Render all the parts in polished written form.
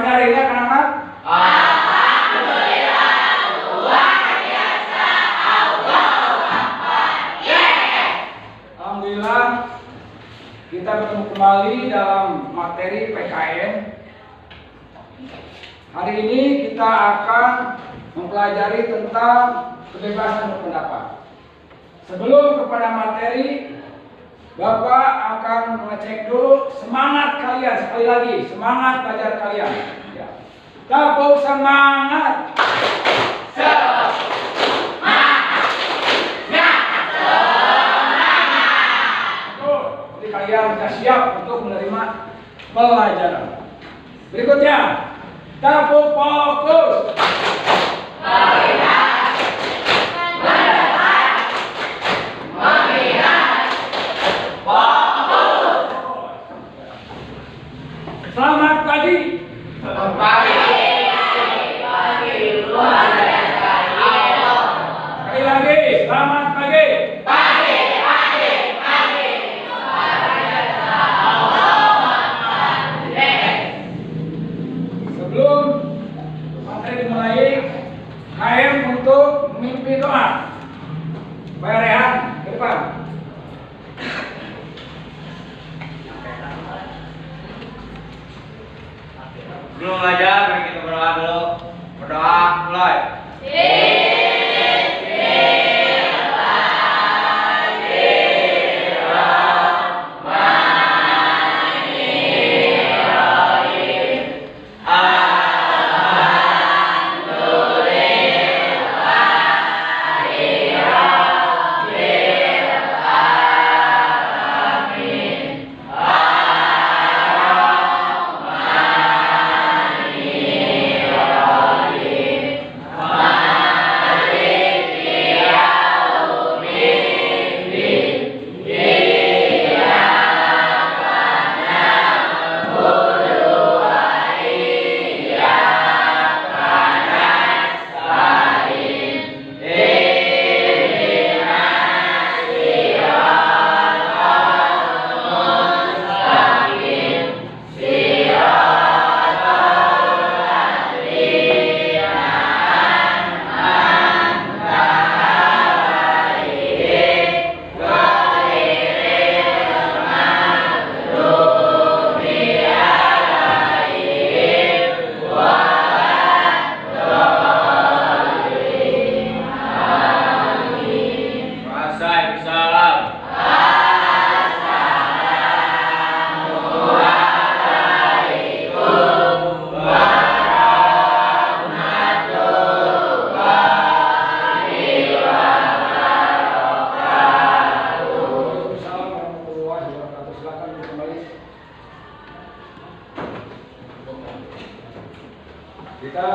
nyarinya kenapa? Alhamdulillah, luar biasa, Allahu Akbar. Alhamdulillah, kita bertemu kembali dalam materi PKN. Hari ini kita akan mempelajari tentang kebebasan berpendapat. Sebelum kepada materi, Bapak akan mengecek dulu semangat kalian. Sekali lagi, semangat belajar kalian. Ya. Tepuk semangat. Jadi kalian sudah siap untuk menerima pelajaran. Berikutnya, tepuk fokus. Selamat pagi. Sekali lagi, selamat pagi. Sebelum materi dimulai, KM untuk memimpin doa. Pak Rehan, ke depan. Belum belajar, mari kita berdoa dulu. Berdoa, mulai. Kita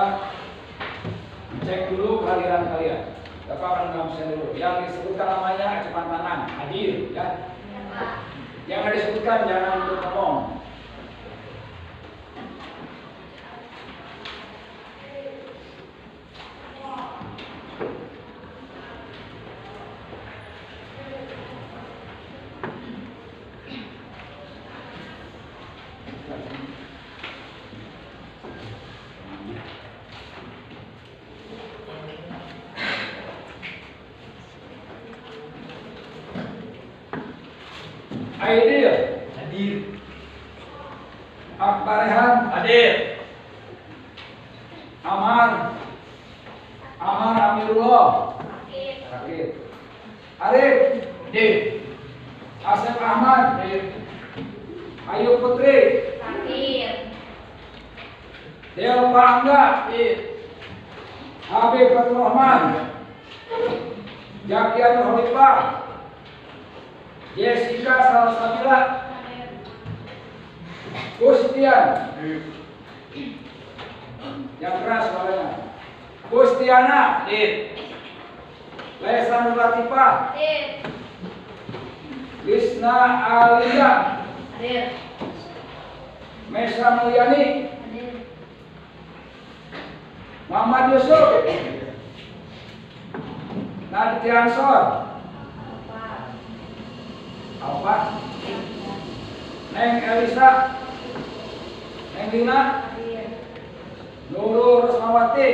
cek dulu kehadiran kalian. Bapak akan mengambil dulu. Yang disebutkan namanya cepat tangan, hadir, ya. Yang nggak disebutkan jangan untuk ngomong. Aidil, Hadir. Akbar Rehan, Hadir. Amar Amirullah, Hadir. Arif, Hadir. Asep Ahmad, Hadir. Ayu Putri, Delpa Angga, Hadir. Habib Fatul Rahman, Jakian Khalifah, Jessica Salsabila, Kustian, yang keras suaranya, Kustiana, Hadir. Lesan Latifah, Lisna Alia, Mesa Mulyani, Muhammad Yusuf, Nadia Ansor, Alfa, Neng Elisa, Neng Lina, Nurul Rosmawati,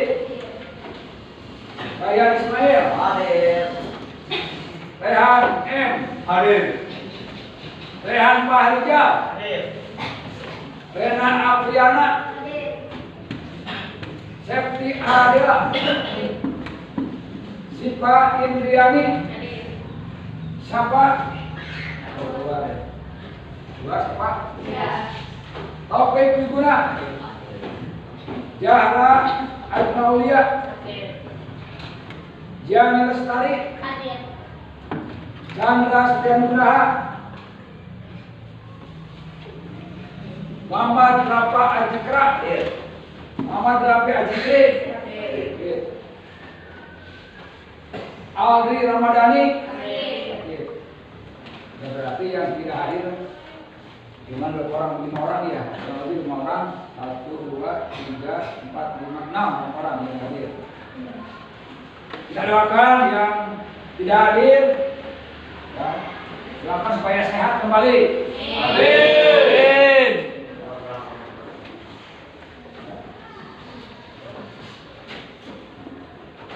Ryan Ismail, Hadir. Rehan M, Hadir. Rehan Fahrijal, Hadir. Rena Apriana, Septi Adela, Sipa Indriani, siapa? Dua siapa? Taufik Wiguna, Jahra Adnaulia, Jani Lestari, Chandra Setianugraha, Muhammad Rafa Ajikra, Muhammad Rafi Ajikri, Aldri Ramadhani. Ya, berarti yang tidak hadir cuma 5 orang ya, kurang lebih 5 orang, 1, 2, 3, 4, 5, 6 orang yang hadir. Kita doakan yang tidak hadir, ya, doakan supaya sehat kembali. Amin.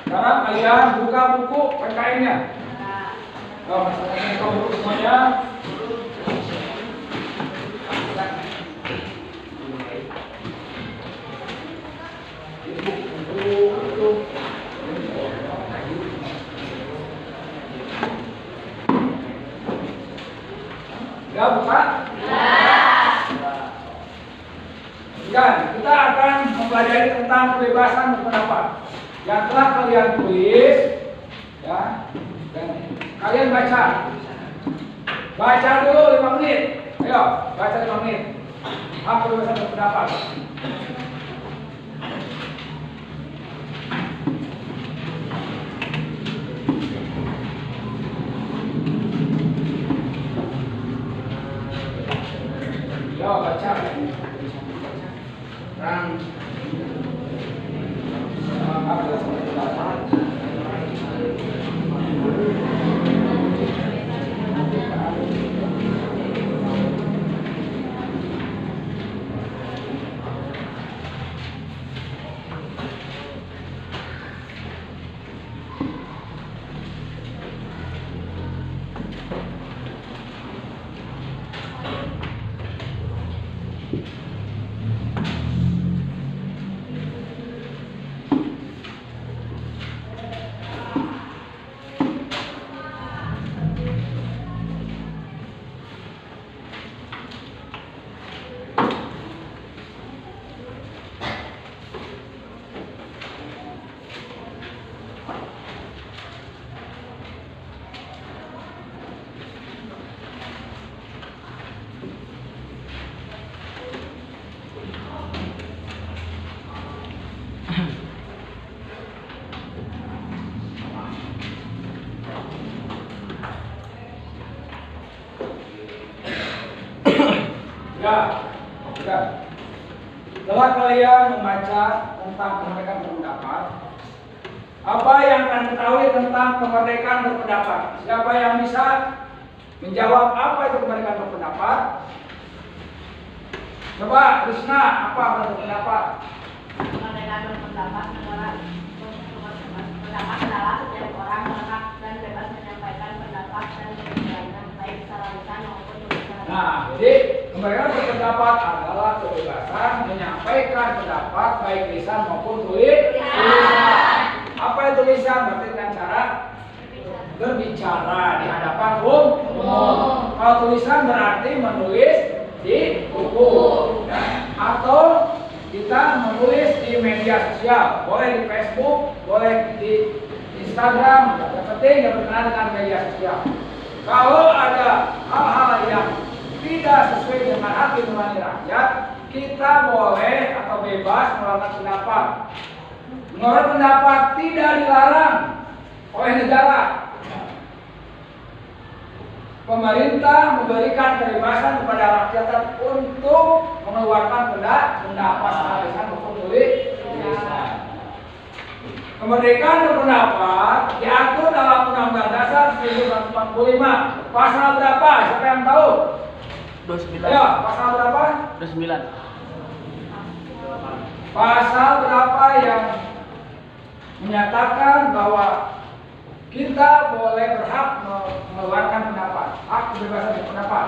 Sekarang kalian buka buku PKN-nya. Oh, masalahnya buka buku semuanya. Ya, buka? Dan kita akan mempelajari tentang kebebasan berpendapat yang telah kalian tulis, ya, dan kalian baca. Baca dulu 5 menit. Ayo, baca 5 menit. Hak kebebasan berpendapat. Yo, baca. Terang. Ya, sudah. Setelah kalian membaca tentang kemerdekaan berpendapat, apa yang kalian ketahui tentang kemerdekaan berpendapat? Siapa yang bisa menjawab apa itu kemerdekaan berpendapat? Coba, Krisna, apa berpendapat? Kemerdekaan berpendapat adalah pendapat adalah setiap orang berhak dan bebas menyampaikan pendapat dan pemikirannya baik secara lisan maupun tulisan. Nah, jadi kemerdekaan berpendapat adalah kebebasan menyampaikan pendapat baik lisan maupun tulisan. Apa itu tulisan? Berarti dengan cara berbicara di hadapan umum. Kalau tulisan berarti menulis di buku, ya. Atau kita menulis di media sosial, boleh di Facebook, boleh di Instagram. Yang penting yang berkenaan dengan media sosial. Kalau ada hal-hal yang tidak sesuai dengan hati nurani rakyat, kita boleh atau bebas mengeluarkan pendapat. Mengeluarkan pendapat tidak dilarang oleh negara. Pemerintah memberikan kebebasan kepada rakyat untuk mengeluarkan pendapat tulisan maupun tulisan. Kemerdekaan berpendapat diatur dalam Undang-Undang Dasar 1945. Pasal berapa? Siapa yang tahu? 29. Ayo, pasal berapa? 29. Pasal berapa yang menyatakan bahwa kita boleh berhak mengeluarkan pendapat, hak kebebasan berpendapat?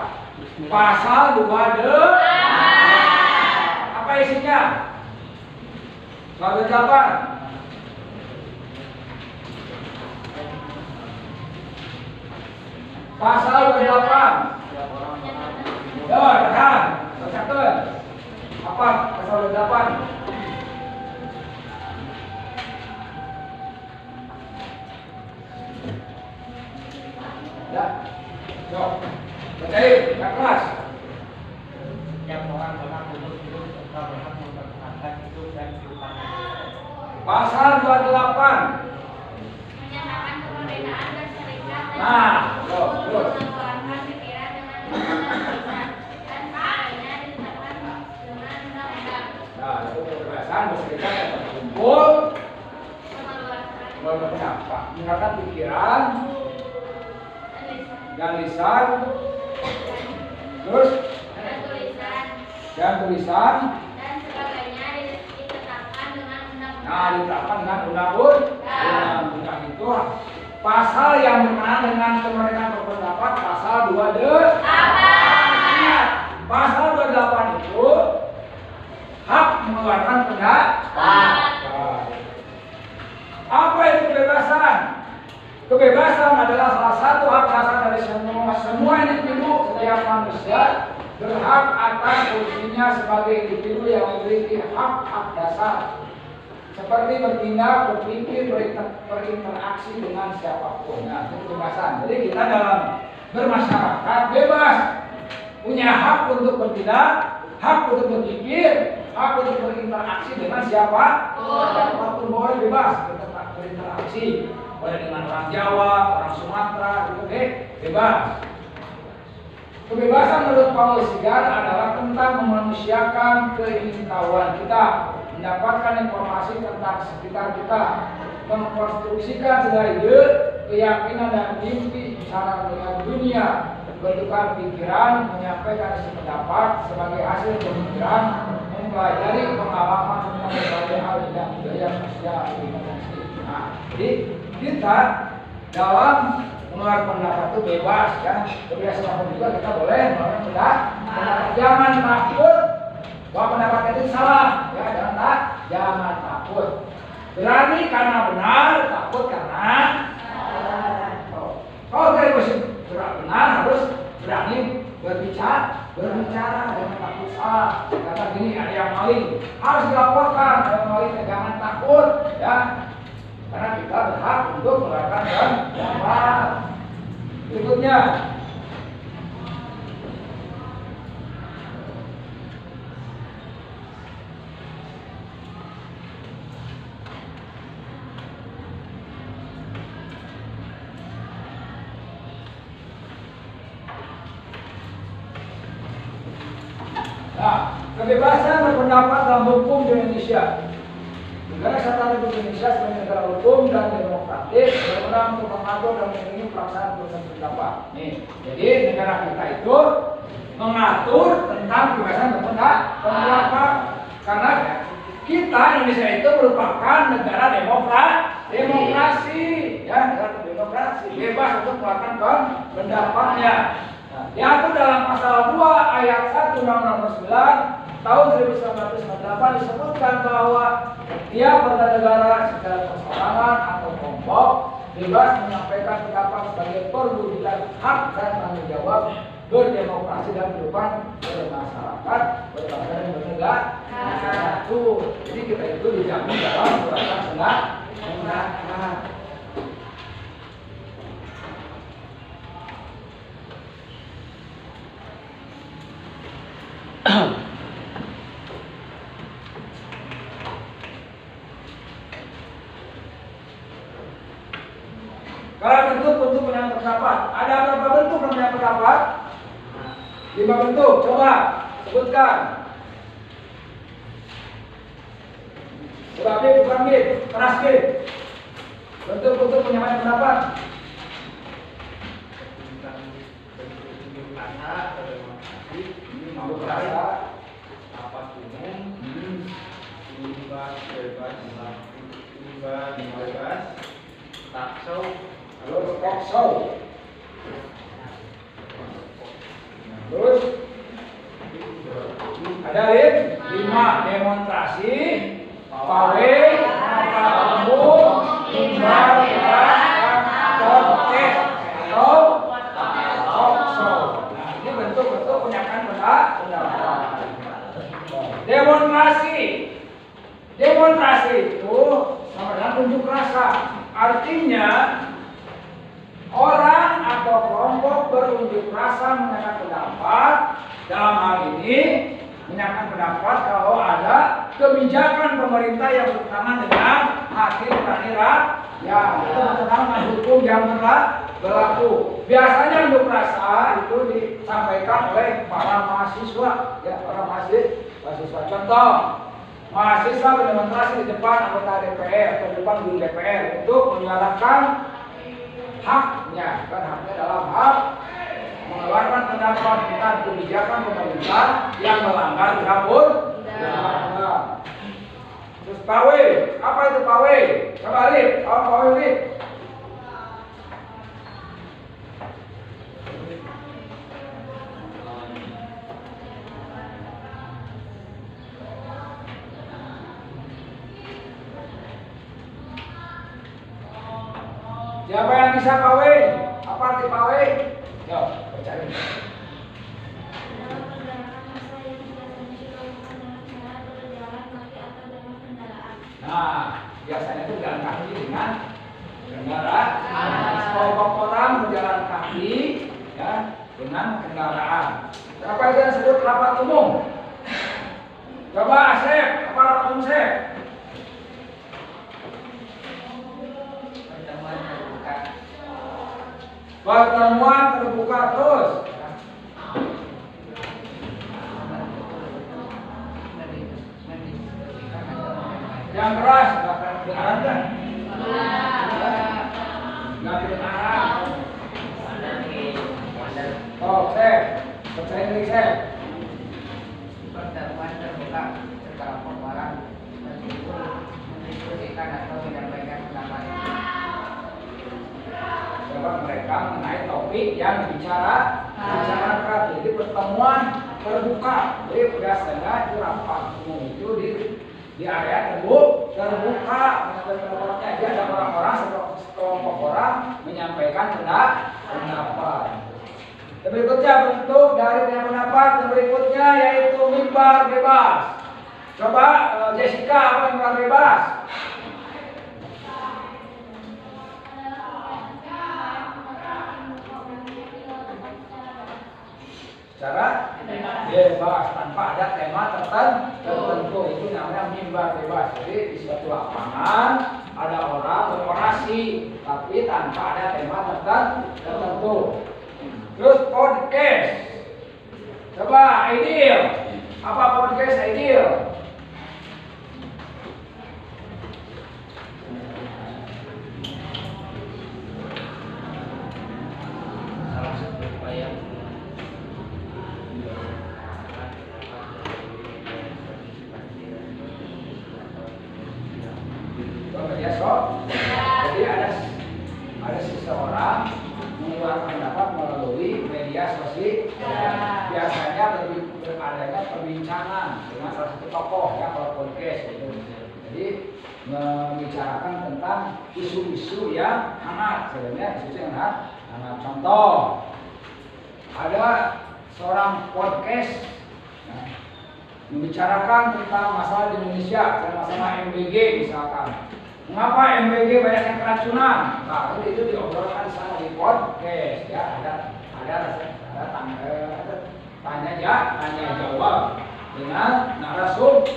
Pasal 28. Apa isinya? 28. Pasal 28. Ya, tahan. Bacakan. Apa pasal 28? Ya. Yo. Bacain, yang keras. Setiap orang berhak untuk hidup serta berhak mempertahankan hidup dan kehidupannya. Pasal 28. Menyatakan keberadaan dan serikat dan Nah, yo, terus. mengeluarkan pikiran dengan kebebasan dan sebagainya ditetapkan dengan undang-undang. Nah, itu kebebasan berserikat dan berkumpul, Mengeluarkan berpendapat, menggunakan pikiran dan lisan dan lisan, terus dan tulisan dan tulisan. dan sebagainya ditetapkan dengan undang-undang. Nah, ditetapkan dengan undang-undang itu pasal yang berkenaan dengan kemerdekaan berpendapat pasal 28. Ingat, pasal 28 itu hak mengeluarkan pendapat. Apa itu kebebasan? Kebebasan adalah salah satu hak dasar dari semua individu. Setiap manusia berhak atas posisinya sebagai individu yang memiliki hak dasar, seperti bertindak, berpikir, berinteraksi dengan siapapun. Nah, itu kebebasan. Jadi kita dalam bermasyarakat bebas, punya hak untuk bertindak, hak untuk berpikir, hak untuk berinteraksi dengan siapapun, boleh bebas berinteraksi, boleh dengan orang Jawa, orang Sumatera, gitu bebas. Kebebasan menurut Paulus Sigar adalah tentang memanusiakan keingintahuan kita, mendapatkan informasi tentang sekitar kita, mengkonstruksikan segala ide, keyakinan dan mimpi cara melihat dunia, bertukar pikiran, menyampaikan isi pendapat sebagai hasil pemikiran, mempelajari pengalaman tentang berbagai hal dan budaya sosial demokrasi. Nah, jadi kita dalam mengeluarkan pendapat itu bebas, ya. Kebiasaan apa juga kita boleh mengeluarkan pendapat. Jangan takut bahwa pendapat itu salah, ya. Jangan takut. Berani karena benar, takut karena salah. Kalau kita benar harus berani berbicara, jangan takut salah. Kata gini, ada yang maling, harus dilaporkan. Ada yang maling, jangan takut, ya. Karena kita berhak untuk mengeluarkan pendapat. Berikutnya, nah, kebebasan berpendapat dalam hukum di Indonesia. Negara Kesatuan Republik Indonesia sebagai negara hukum dan demokratis berwenang untuk mengatur dan melindungi pelaksanaan kebebasan berpendapat. Nih, jadi negara kita itu mengatur tentang kebebasan berpendapat. Karena kita Indonesia itu merupakan negara demokrasi, ya, negara demokrasi, bebas untuk melakukan pendapatnya. Nah, diatur dalam pasal 2 ayat 1 Undang-Undang Nomor 9 tahun 1998 disebutkan bahwa tiap warga negara secara perseorangan atau kelompok bebas menyampaikan pendapat sebagai perwujudan hak dan tanggung jawab berdemokrasi dan kehidupan bermasyarakat, berbangsa dan bernegara. Jadi kita itu dijamin dalam peraturan pendapat. Kalau bentuk penyampaian pendapat, ada berapa bentuk penyampaian pendapat? 5 bentuk, coba sebutkan. Coba bukan keras bentuk penyampaian pendapat. Mau berasa, rapat umum, bebas, takso, terus talk show, terus ada 5 demonstrasi, pawai, rapat umum, mimbar, debat, kontes atau talk show. Nah, ini bentuk-bentuk penyampaian pendapat. Demonstrasi itu sama dengan unjuk rasa. Artinya orang atau kelompok berunjuk rasa menyatakan pendapat. Dalam hal ini menyatakan pendapat kalau ada kebijakan pemerintah yang bertentangan dengan hak rakyat, ya itu bertentangan dengan hukum yang berlaku. Biasanya unjuk rasa itu disampaikan oleh para mahasiswa, ya para mahasiswa. Contoh, mahasiswa berdemonstrasi di depan anggota DPR atau di depan gedung DPR untuk menyuarakan haknya, kan haknya dalam hal mengeluarkan pendapat tentang kebijakan pemerintah yang melanggar undang-undang. Terus pawai, apa itu pawai? Coba lihat, apa pawai? Siapa yang bisa pawai? Apa arti pawai? Yo, percaya. Nah, biasanya itu jalan kaki dengan kendaraan. Sekelompok orang berjalan kaki, ya, dengan kendaraan. Apa itu yang disebut rapat umum? Coba Asep, apa rapat umum Asep? Pertemuan terbuka terus. Yang keras, nggak kedengaran kan? Nggak kedengaran. Oh, Sep, percaya diri Sep. pertemuan terbuka sekelompok orang mendiskusikan atau menyampaikan pendapat. Mereka mengenai topik yang dibicarakan. Jadi pertemuan terbuka. Jadi biasanya itu rapat umum itu di area terbuka. Jadi ada orang-orang sekelompok orang menyampaikan pendapat. Berikutnya bentuk dari pendapat yang berikutnya yaitu mimbar bebas. Coba Jessica, apa mimbar bebas? Secara bebas tanpa ada tema tertentu, itu namanya mimbar bebas. Jadi di suatu lapangan ada orang berorasi tapi tanpa ada tema tertentu. Terus podcast, coba ideal, apa podcast ideal? Salah satu upaya Ya, so. Jadi ada seseorang mengeluarkan pendapat melalui media sosial. Biasanya adanya perbincangan dengan salah satu tokoh, ya, kalau podcast gitu. Jadi membicarakan tentang isu-isu yang hangat, sebenarnya isu yang hangat. Contoh, ada seorang podcast membicarakan tentang masalah di Indonesia, masalah MBG misalkan. Mengapa MBG banyak yang keracunan? Nah, itu diobrolkan di sana di podcast, ya. Ada tanya jawab dengan narasumber.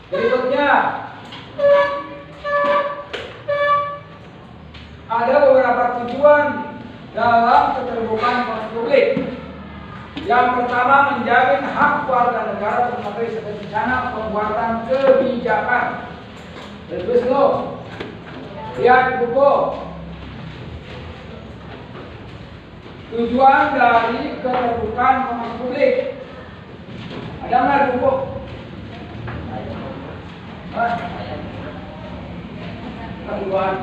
Berikutnya ada beberapa tujuan dalam keterbukaan publik. Yang pertama, menjamin hak warga negara untuk mengetahui rencana pembuatan kebijakan. Terus lo lihat buku. Tujuan dari keterbukaan publik. Ada nggak buku? Hah? Tujuan.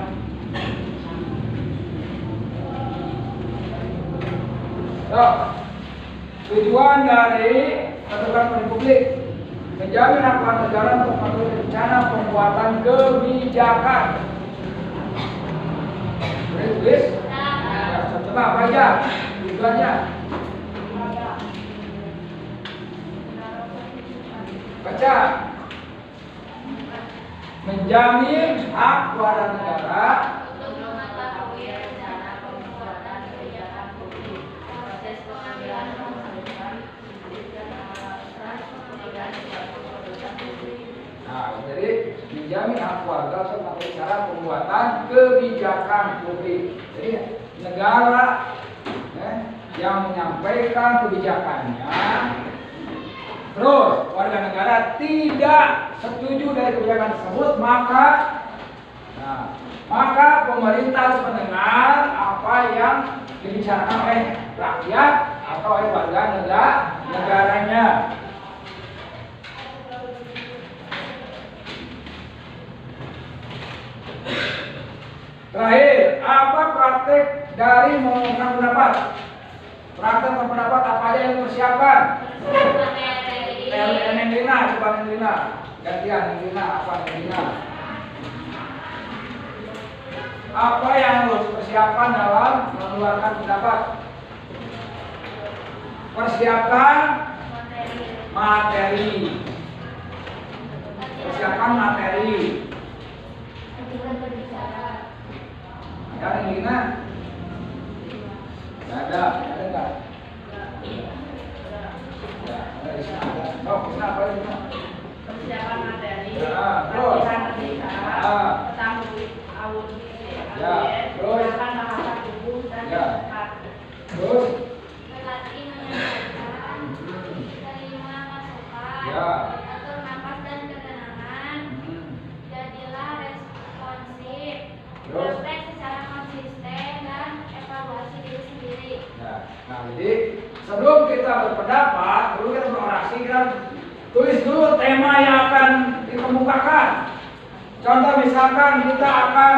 Tujuan dari peraturan Republik menjamin hak negara untuk mengatur rencana pembuatan kebijakan. Boleh tulis? Ya, coba apa aja tujuannya? Baca. Menjamin hak warga negara untuk mengetahui rencana pembuatan kebijakan publik, proses pengambilan keputusan, dan pengawasan pengambilan suatu keputusan publik. Nah, jadi menjamin hak warga untuk mengatur cara pembuatan kebijakan publik. Jadi negara yang menyampaikan kebijakannya, terus warga negara tidak setuju dari kebijakan tersebut, maka pemerintah harus mendengar apa yang dibicarakan oleh rakyat atau oleh warga negaranya. Terakhir, apa praktek dari mengumumkan pendapat? Praktek pendapat apa aja yang dipersiapkan? Nendina, coba Nendina. Gantian Nendina, apa Nendina? Apa yang harus persiapan dalam mengeluarkan pendapat? Persiapkan materi. Persiapkan materi. Ya, Nendina? Ada nggak? Persiapan materi, Ya, terus. latihan berbicara, ketahui audisi, Ya, terus. gunakan bahasa tubuh dan Ya. cepat. Terus? Berlatih menyampaikan, terima masukan, Ya. atur nafas dan ketenangan, jadilah responsif, Terus? praktek secara konsisten dan evaluasi diri sendiri. Nah, jadi sebelum kita berpendapat, sebelum kita berorasi, kita tulis dulu tema yang akan dikemukakan. Contoh misalkan kita akan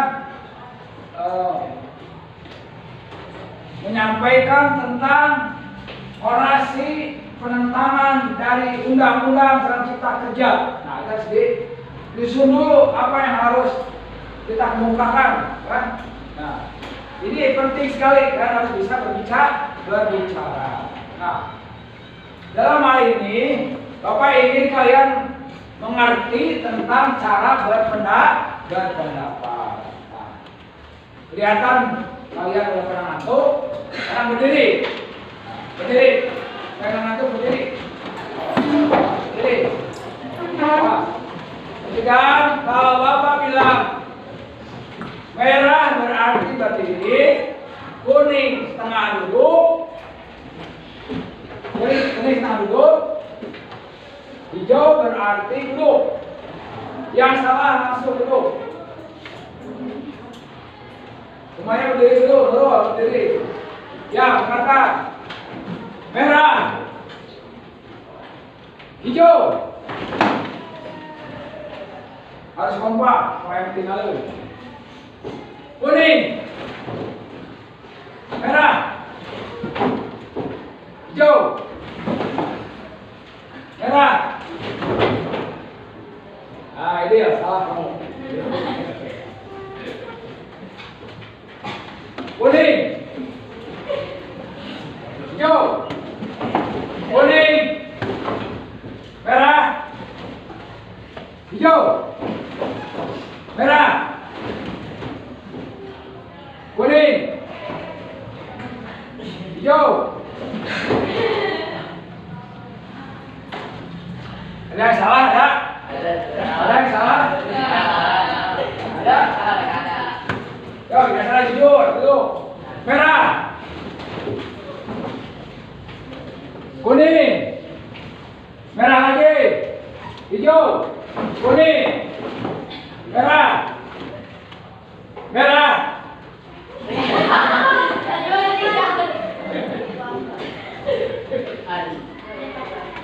menyampaikan tentang orasi penentangan dari undang-undang tentang cipta kerja. Nah, kita disusun dulu apa yang harus kita kemukakan, kan? Nah, ini penting sekali, kan, harus bisa berbicara. Nah, dalam hal ini Bapak ingin kalian mengerti tentang cara berpendapat. Nah, kelihatan kalian udah pernah ngantuk, sekarang berdiri. Nah, berdiri. Jangan ngantuk, berdiri. Berdiri. Nah, ketika kalau Bapak bilang merah berarti berdiri, kuning setengah duduk, kuning setengah duduk, hijau berarti duduk. Yang salah langsung duduk. Semuanya berdiri dulu, berdiri. Ya, katakan merah, hijau. Harus kompak, supaya tinggal dulu. Kuning, merah, hijau, merah. Nah, ini ya salah kamu. Kuning, hijau, kuning, merah, hijau, merah, kuning, hijau. Ada yang salah, ada? Ada yang salah? Ada? Yuk, kita salah jujur dulu. Merah, kuning, merah lagi, hijau, kuning, merah, merah.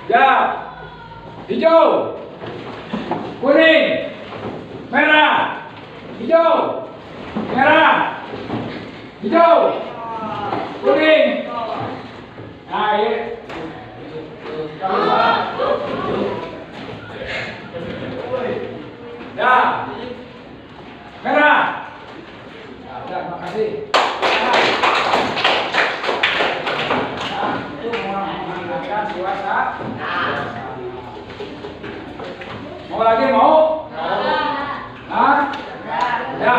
Ya, hijau, kuning, hijau, merah, hijau, kuning. Nah, ini. Kalau salah. Ya. Merah. Nah, udah, makasih. Nah, itu menghangatkan suasana. Mau lagi mau? Hah? Ya.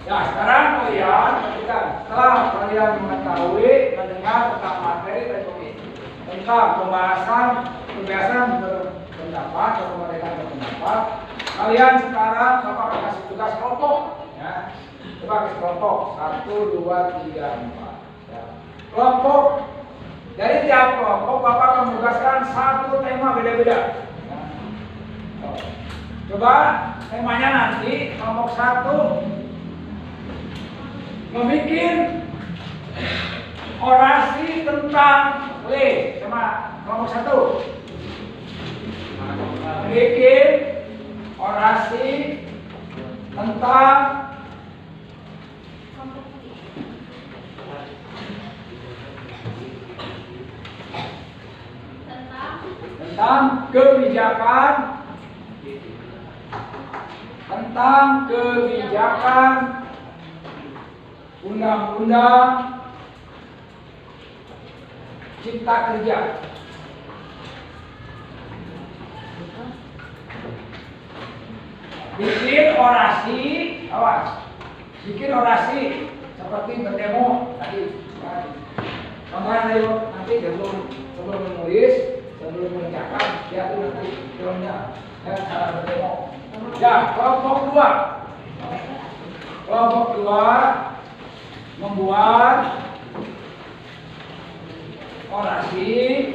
Ya, sekarang kalian perhatikan. Setelah kalian mengetahui, mendengar tentang materi tentang pembahasan berpendapat atau kemerdekaan berpendapat, kalian sekarang Bapak akan kasih tugas kelompok. Ya. Coba kasih kelompok 1, 2, 3, 4. Ya. Kelompok. Dari tiap kelompok Bapak akan menugaskan satu tema beda-beda. Ya. Coba temanya nanti kelompok 1 membuat orasi tentang sama kelompok 1 membuat orasi tentang kebijakan undang-undang Cipta Kerja. Bikin orasi, awas. Bikin orasi seperti berdemo tadi. Contohnya ayo nanti sebelum menulis, sebelum mengerjakan, dia tuh nanti filmnya dan cara berdemo. Ya, kelompok 2. Kelompok 2 membuat orasi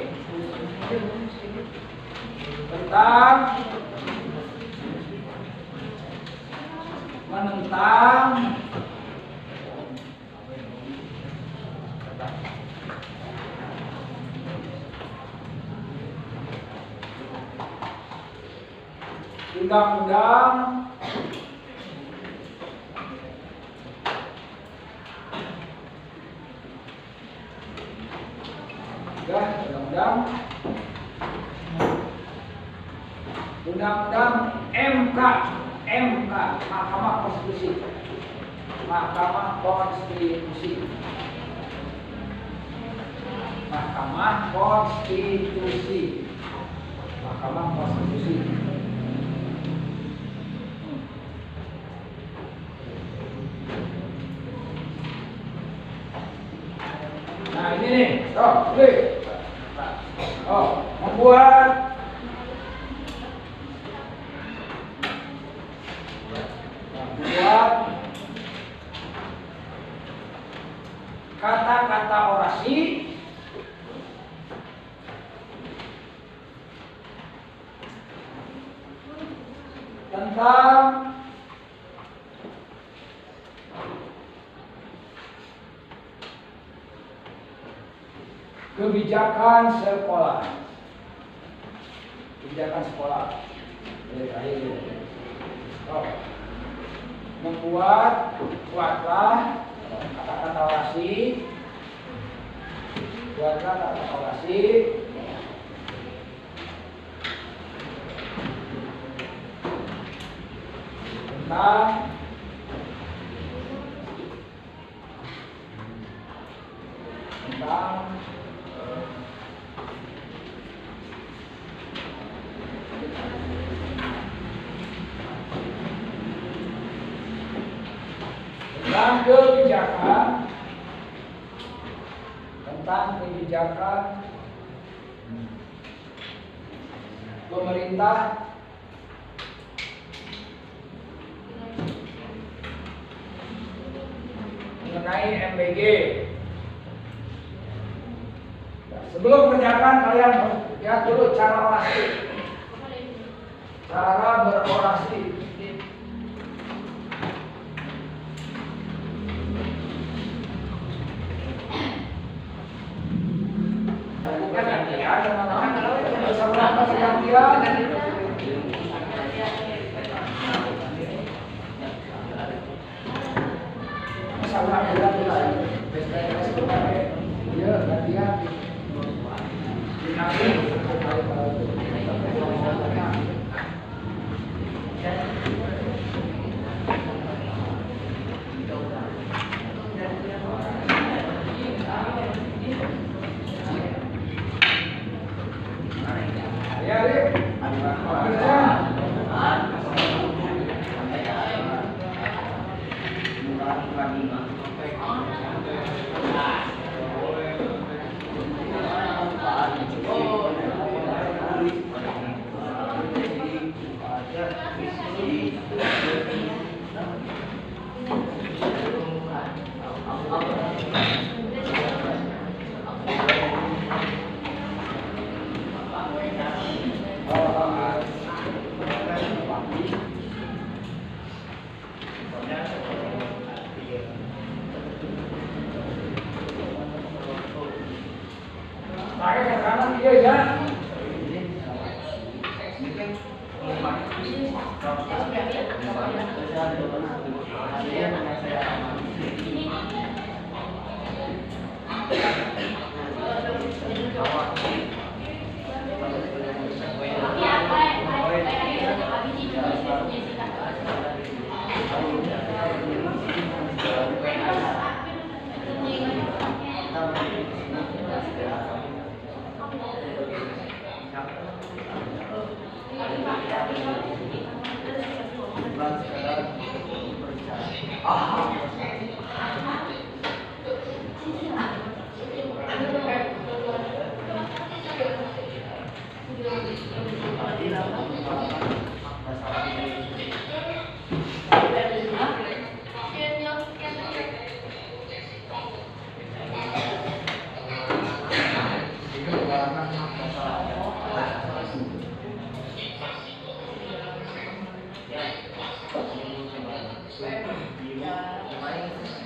tentang menentang undang-undang undang-undang MK, Mahkamah Konstitusi. Mahkamah Konstitusi. Mahkamah Konstitusi. Mahkamah Konstitusi. Nah, ini nih. Membuat kata-kata orasi tentang kebijakan sekolah. Kebijakan sekolah. Buatlah kata-kata orasi. Buatlah kata-kata orasi tentang kebijakan pemerintah mengenai MBG. Sebelum mengerjakan kalian lihat dulu cara orasi, cara berorasi. sama bulan PSBS kemarin dia gantian dinasti ya Rik pakai ke kanan dia ya.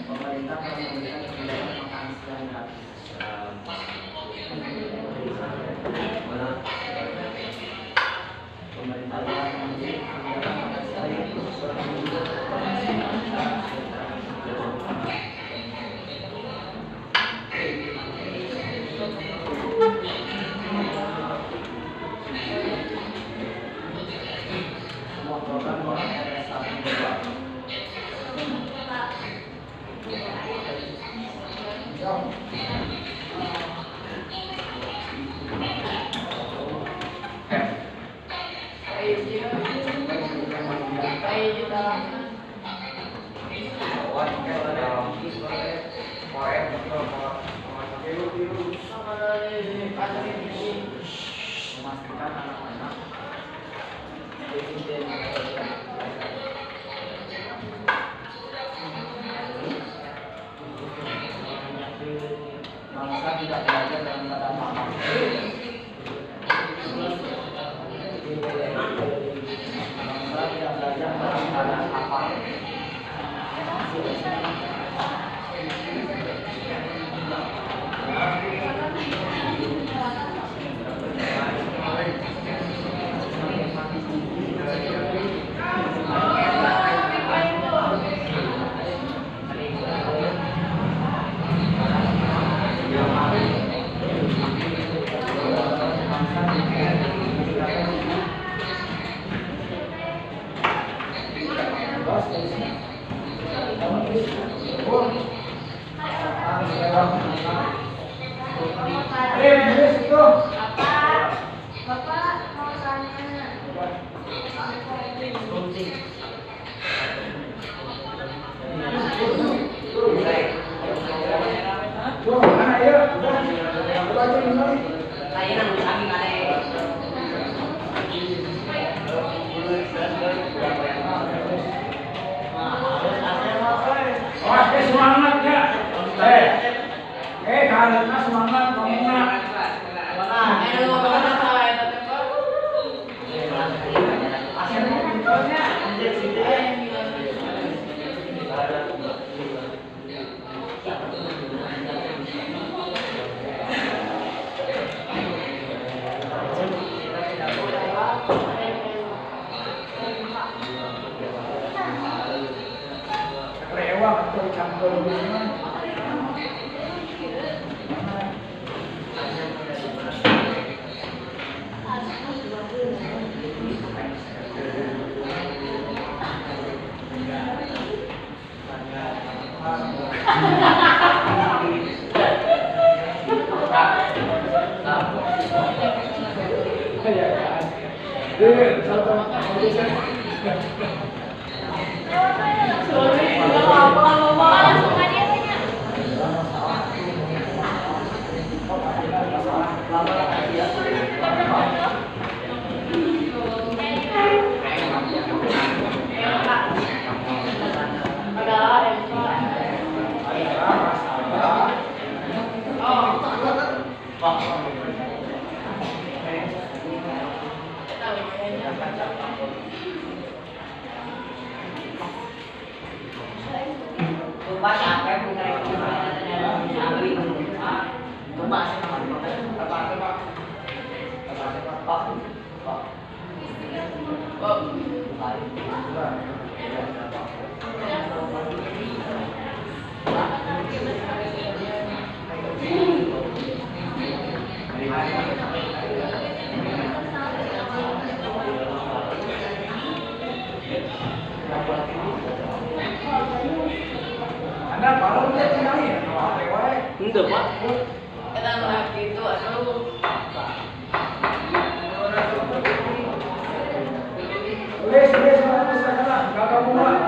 Pemerintah memberikan kebijakan makan siang gratis. Pemerintah telah memberi kebijakan makan siang semua program RS1 memastikan anak-anak bangsa tidak belajar dalam keadaan makan. Bangsa tidak belajar dalam keadaan lapar. Bapak mau tanya. Semangat ya. Kalian semangat ngomongnya. lewat atau campur gimana? Ya kan? Langsung aja tanya. Tumbas sampai punya tumbas Anda baru lihat sekali ya? Untuk Pak. Kita ngeliat gitu, aduh. Tulis sana, nggak kamu buat.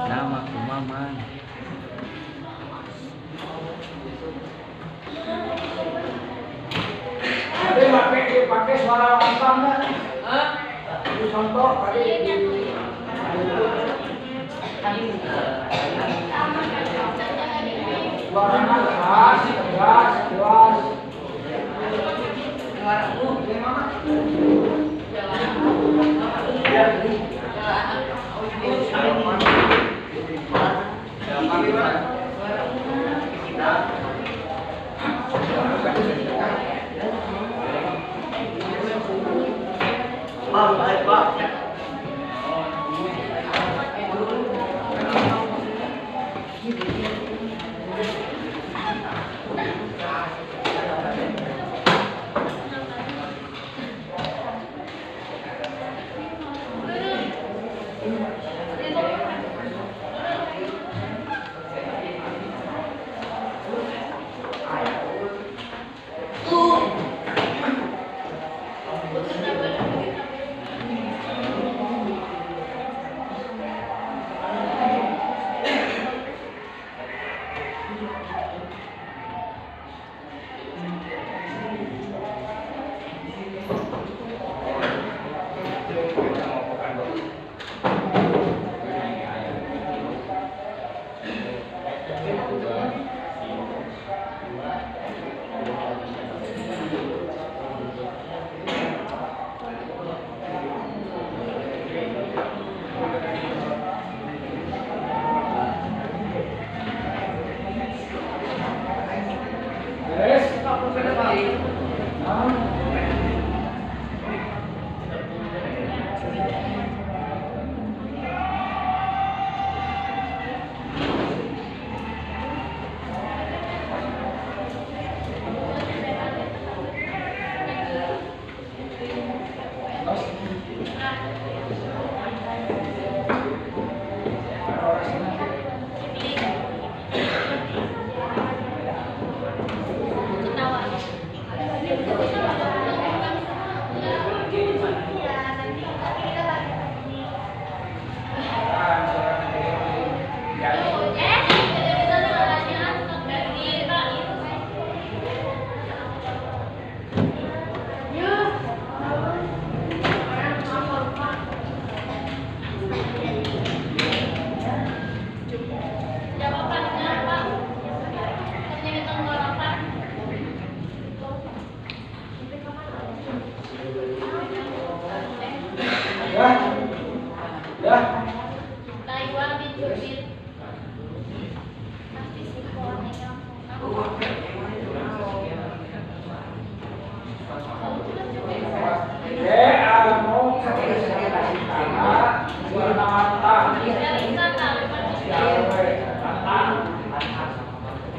Nama Maman. Nanti pakai suara lantang kan? Itu contoh tadi. Suaranya keras, jelas. baik Pak.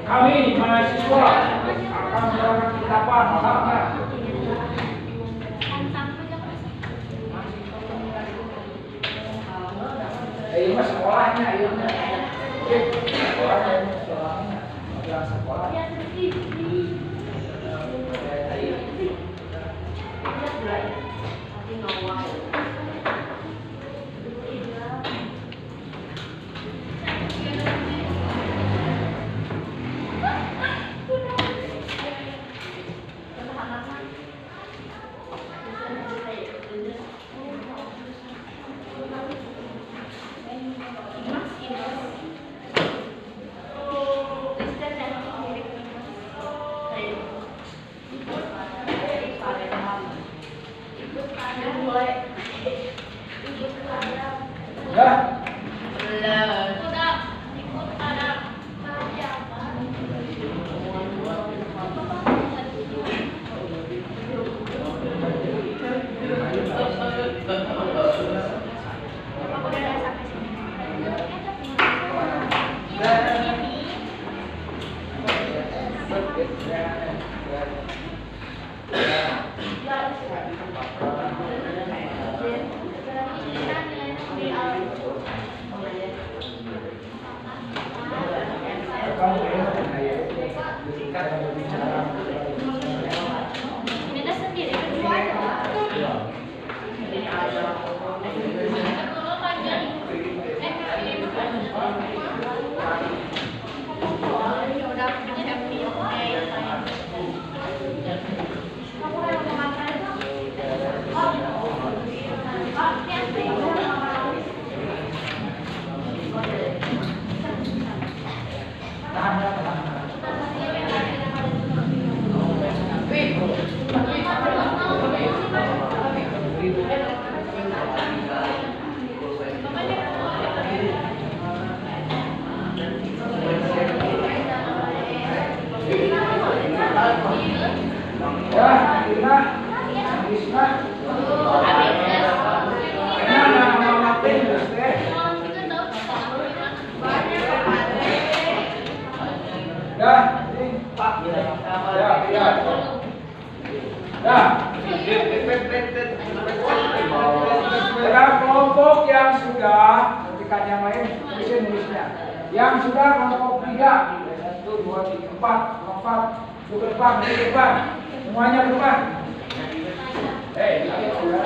Kami mahasiswa akan melakukan titapan haknya. Ini mah sekolahnya, ini sekolahnya, sekolah. Kita sendiri berdua ya. Tahan. sudah, ketika yang lain bisa nulisnya. Yang sudah kelompok 3, 1, 2, 3, 4, 4, ke depan, semuanya ke depan. Kalian sudah.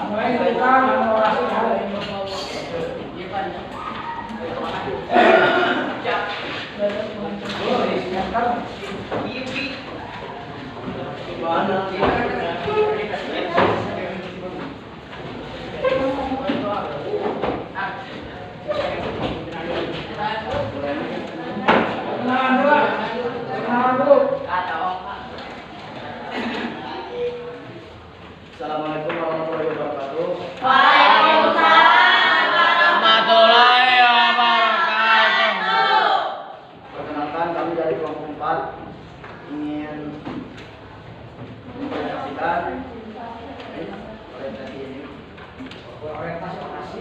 Mulai buka, orasi hal ini. Assalamualaikum warahmatullahi wabarakatuh. Waalaikumsalam warahmatullahi wabarakatuh. Perkenalkan, kami dari kelompok 4 ingin mempresentasikan orientasi ini.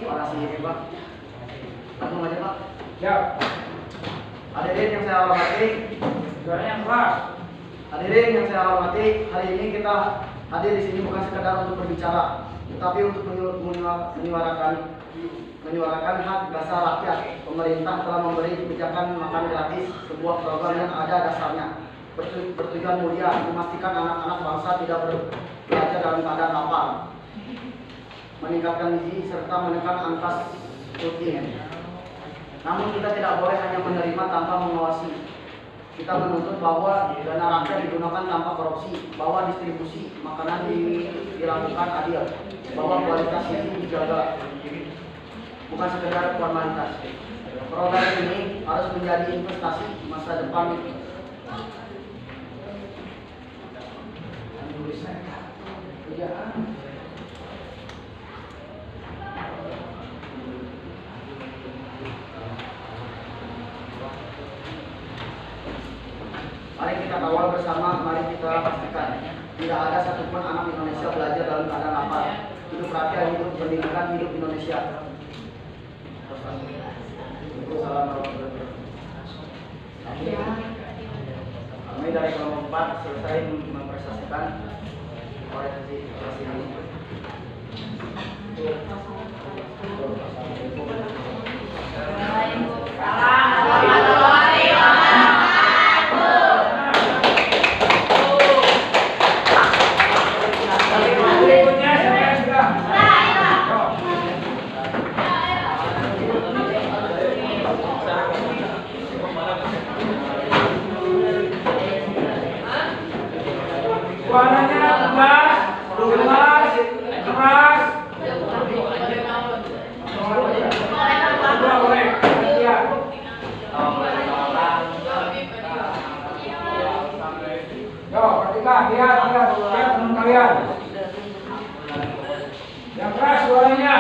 Orasi ini, Pak. Langsung aja, Pak. Siap. Hadirin yang saya hormati, Suaranya yang keras. hadirin yang saya hormati, hari ini kita hadir di sini bukan sekedar untuk berbicara, tetapi untuk menyuarakan hak dasar rakyat. Pemerintah telah memberi kebijakan makan gratis, sebuah program yang ada dasarnya bertujuan mulia, memastikan anak-anak bangsa tidak belajar dalam keadaan lapar, meningkatkan gizi serta menekan angka stunting. Namun kita tidak boleh hanya menerima tanpa mengawasi. Kita menuntut bahwa dana rakyat digunakan tanpa korupsi, bahwa distribusi makanan dilakukan adil, bahwa kualitas gizi dijaga, bukan sekedar formalitas. Program ini harus menjadi investasi masa depan. Mari kita kawal bersama, mari kita pastikan tidak ada satupun anak Indonesia belajar dalam keadaan lapar. Hidup rakyat, hidup pendidikan, hidup Indonesia. Kami dari kelompok 4 selesai mempresentasikan orientasi ini. Berikutnya siapa yang sudah? Suaranya tegas, jelas, keras. Boleh. Iya. Yo, perhatikan, lihat teman kalian. Yang keras suaranya.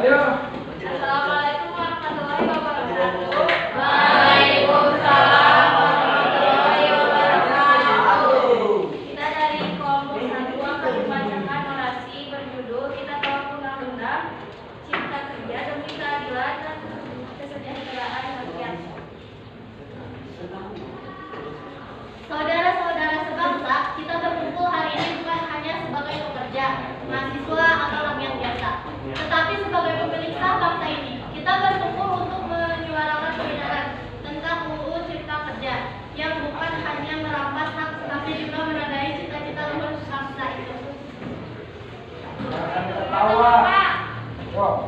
Ayo. Assalamualaikum warahmatullahi wabarakatuh. Waalaikumsalam warahmatullahi wabarakatuh. Kita dari kelompok 1 akan membacakan orasi berjudul Kita Kawal Undang-Undang Cipta Kerja Demi Keadilan dan Kesejahteraan Rakyat. Saudara-saudara sebangsa, kita berkumpul hari ini bukan hanya sebagai pekerja, mahasiswa atau rakyat biasa, tetapi sebagai pemilik sah bangsa ini. Kita berkumpul untuk menyuarakan kebenaran tentang UU Cipta Kerja yang bukan hanya merampas hak, tetapi juga menandai cita-cita luhur bangsa itu. Jangan tertawa. Yo.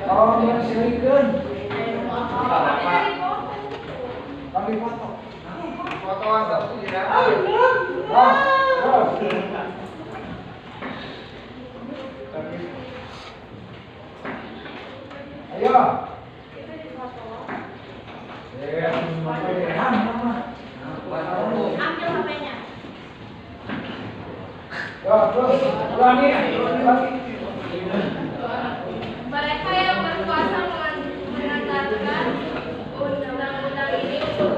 Tolong dihasilkan. Kami foto. Fotoan satu tidak. Ayo. Ambil HP-nya. Terus ulangi. Mereka yang berkuasa menanggalkan undang-undang ini untuk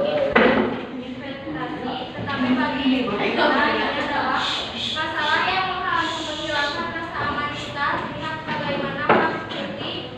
investasi, tetapi bagi kita ini adalah masalah yang menghilangkan rasa aman kita. Lihat bagaimana Pak Seperti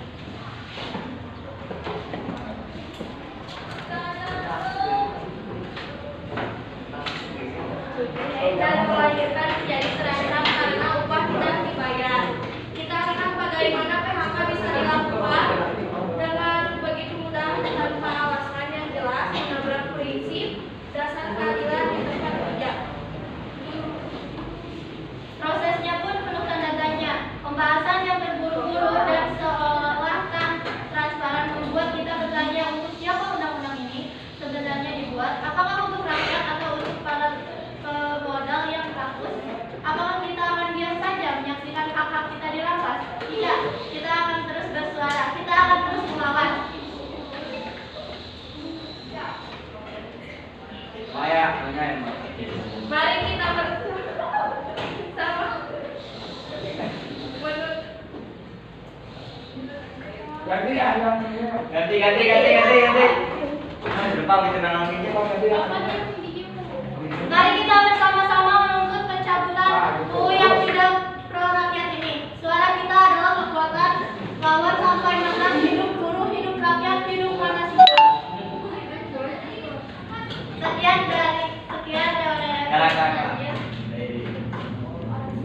Ganti. Depan kita nangis. Mari kita bersama-sama menuntut pencabutan UU yang tidak pro rakyat ini. Suara kita adalah kekuatan lawan sampai menang. Hidup buruh, hidup rakyat, hidup mahasiswa.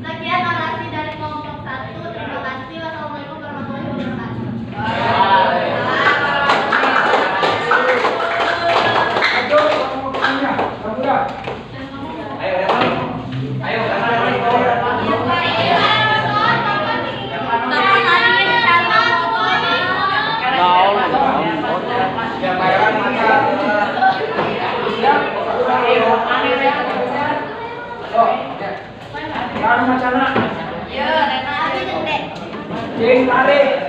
Sekian narasi dari kelompok 1. Terima kasih. Wassalamualaikum warahmatullahi wabarakatuh. Jeng tarik.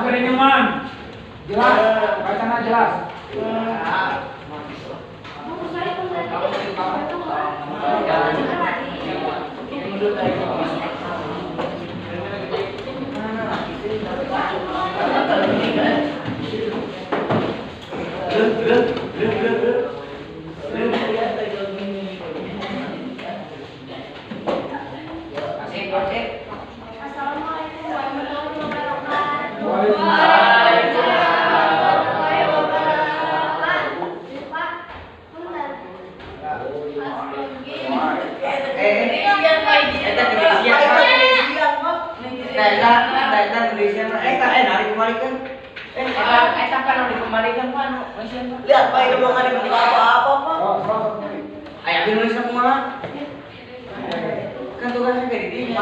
Keringeman. Jelas, bacana jelas. Assalamualaikum warahmatullahi wabarakatuh. Lihat Pak, itu belum ada apa-apa Pak. Ayah Indonesia kemana? Kan tugasnya kayak gini.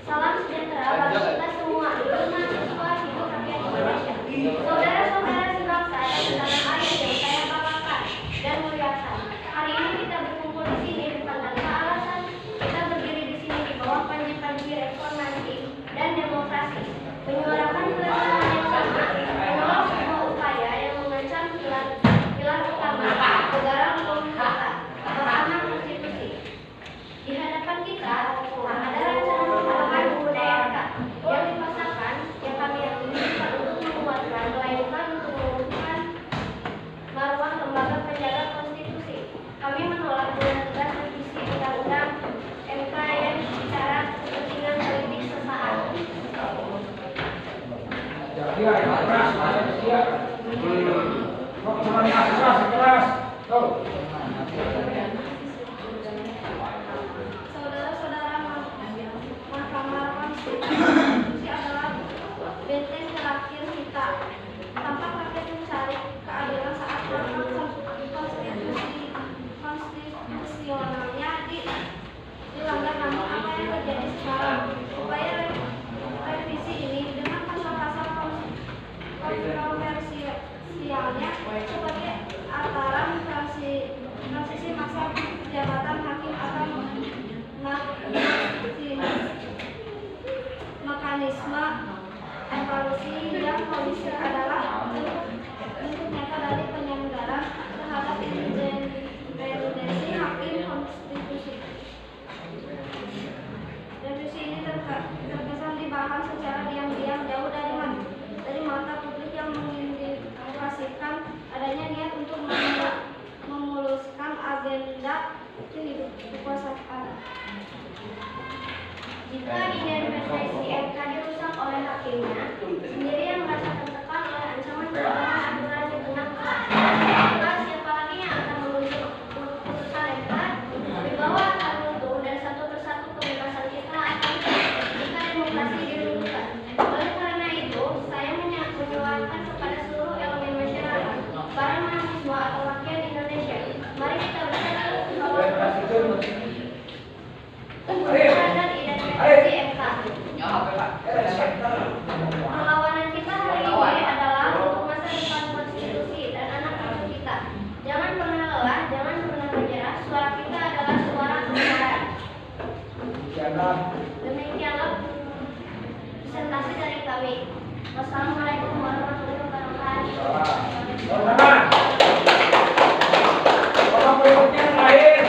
Salam sejahtera bagi kita semua, mahasiswa hidup rakyat Indonesia. Saudara-saudara sebangsa dan tanah air yang saya banggakan dan muliakan. Hari ini kita berkumpul di sini bukan tanpa alasan. Kita berdiri di sini di bawah panji reformasi dan demokrasi, menyuarakan keresahan yang sama, menolak semua upaya yang mengancam pilar utama negara hukum kita, mahkamah konstitusi. Di hadapan kita ada rencana pembentukan UUDRK yang dipaksakan yang kami yakini bukan untuk menguatkan, melainkan untuk mengukuhkan marwah lembaga penjaga konstitusi. Kami menolak dengan tegas revisi undang-undang MK yang bicara kepentingan politik sesaat. Saudara-saudara, Mahkamah Konstitusi adalah benteng terakhir kita. Tanpa rakyat mencari keadilan saat mahkamah konstitusionalnya dilanggar, namun apa yang terjadi sekarang? Upaya revisi ini dengan pasal-pasal kontroversialnya sebagai ataran transisi masa jabatan hakim atau mekanisme evaluasi yang kondisi adalah bentuk nyata dari penyelenggara terhadap independensi hakim konstitusi. Revisi ini terkesan dibahas secara diam-diam jauh dari mata publik yang mengindikasikan adanya niat untuk memuluskan agenda kekuasaan. Jika independensi MK dirusak oleh hakimnya sendiri yang merasa tertekan oleh ancaman perubahan aturan di tengah maka siapa lagi yang akan mengundur putusan MK? Wibawa akan runtuh dan satu persatu kebebasan kita akan jika demokrasi diruntuhkan. Oleh karena itu, saya menyuarakan kepada seluruh elemen masyarakat, para mahasiswa atau rakyat Indonesia, mari kita bersatu terhadap identifikasi MK. Perlawanan kita hari ini adalah untuk masa depan konstitusi dan anak cucu kita. Jangan pernah lelah, jangan pernah menyerah. Suara kita adalah suara kebenaran. Demikianlah presentasi dari kami. Wassalamualaikum warahmatullahi wabarakatuh. Orang berikutnya yang lain.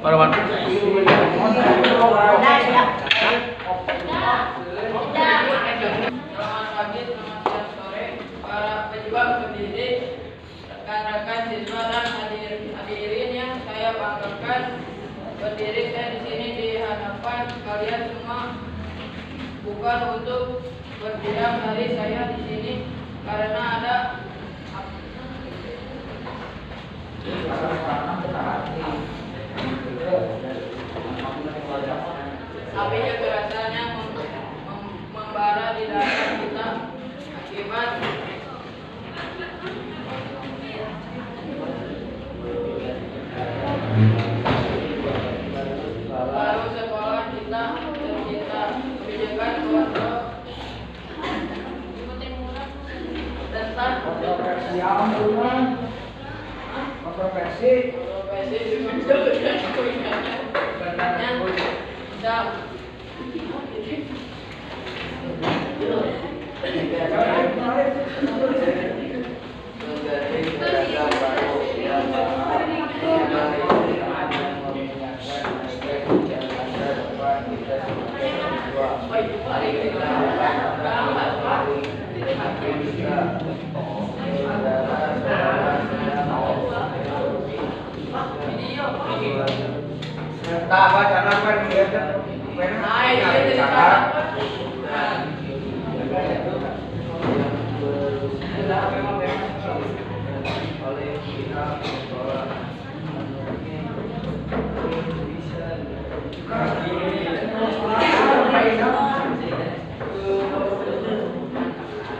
Selamat pagi, selamat siang, sore, para pejuang pendidik, rekan-rekan siswa dan hadirin yang saya banggakan. Berdiri saya di sini di hadapan kalian semua bukan untuk berbilang dari saya di sini karena ada apinya kerasannya membara di dalam kita akibat baru sekolah kita tercipta kebijakan kontrol tentang kontroversi sebenarnya tidak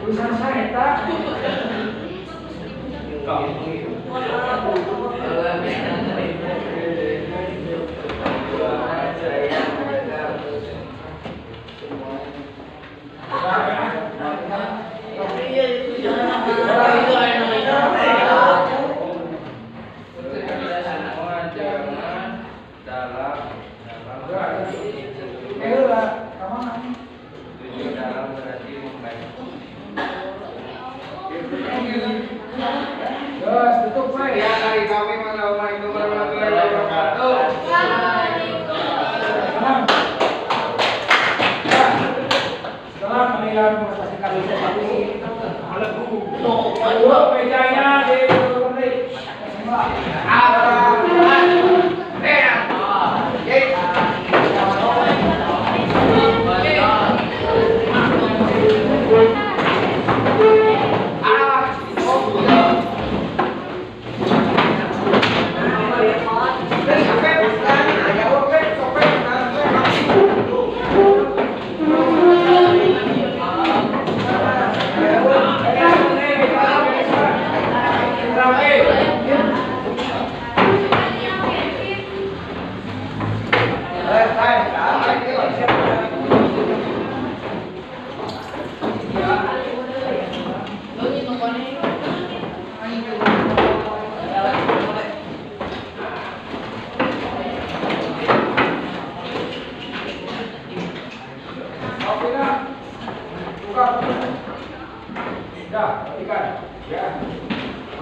tulisan saya tak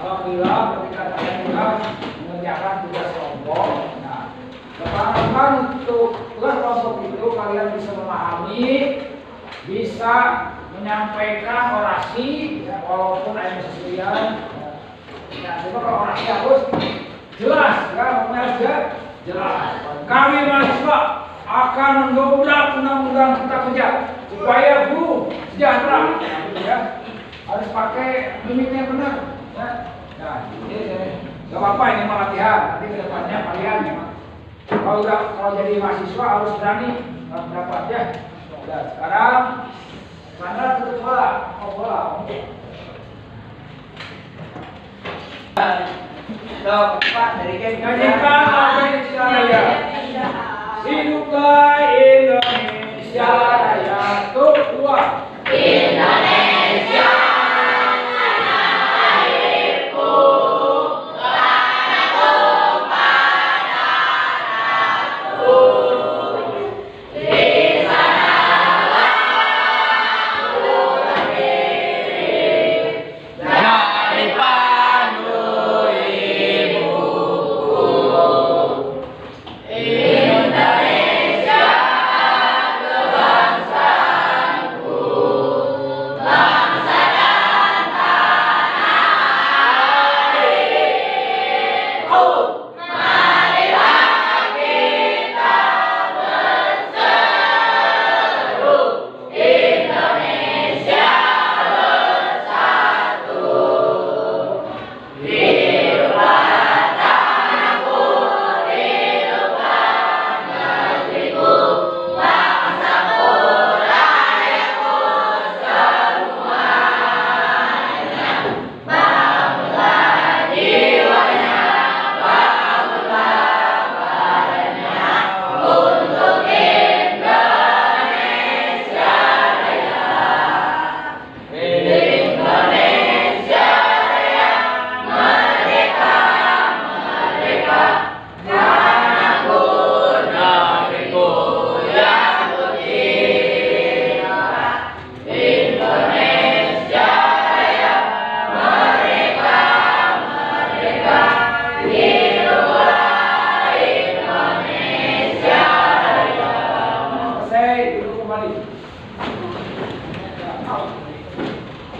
Alhamdulillah ketika kalian sudah mengerjakan tugas kelompok, nah kepakaran untuk tugas kelompok itu kalian bisa memahami, bisa menyampaikan orasi, ya, walaupun ada sesuaian. Ya, cuma kalau orasi harus Jelas, ya, harus jelas. Kami mahasiswa akan mendobrak undang-undang Cipta Kerja supaya buruh sejahtera, ya. Harus pakai limitnya benar, ya. Nah, ini gak apa-apa ini mah latihan. Nanti kedepannya kalian memang kalau jadi mahasiswa harus berani mendapat ya. Nah, sekarang Sandra tutup bola, bola. Pak dari Nyanyikan lagu Indonesia Raya. Hiduplah Indonesia Raya. Tuh, dua. Indonesia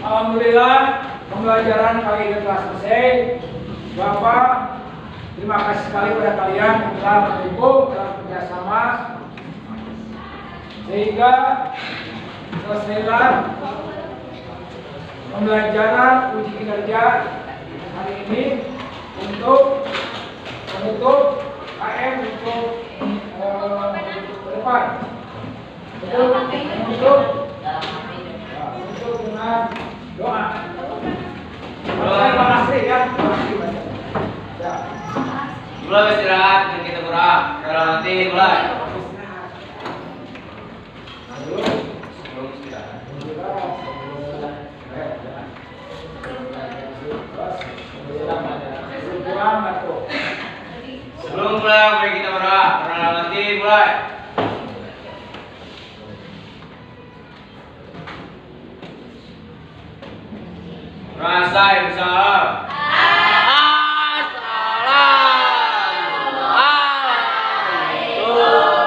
Alhamdulillah pembelajaran kali ini telah selesai. Bapak, terima kasih sekali pada kalian yang telah berkumpul dalam kerjasama sehingga selesailah pembelajaran uji kinerja hari ini untuk menutup KM untuk ke depan. Untuk dengan doa. Terima kasih ya. Mulai istirahat dan kita gerak. Kalau nanti mulai. Sebelum istirahat. Sebelum mulai mari kita gerak. Kalau nanti mulai. Assalamualaikum. Assalamualaikum.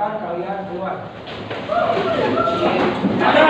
Silakan kalian keluar. Ada.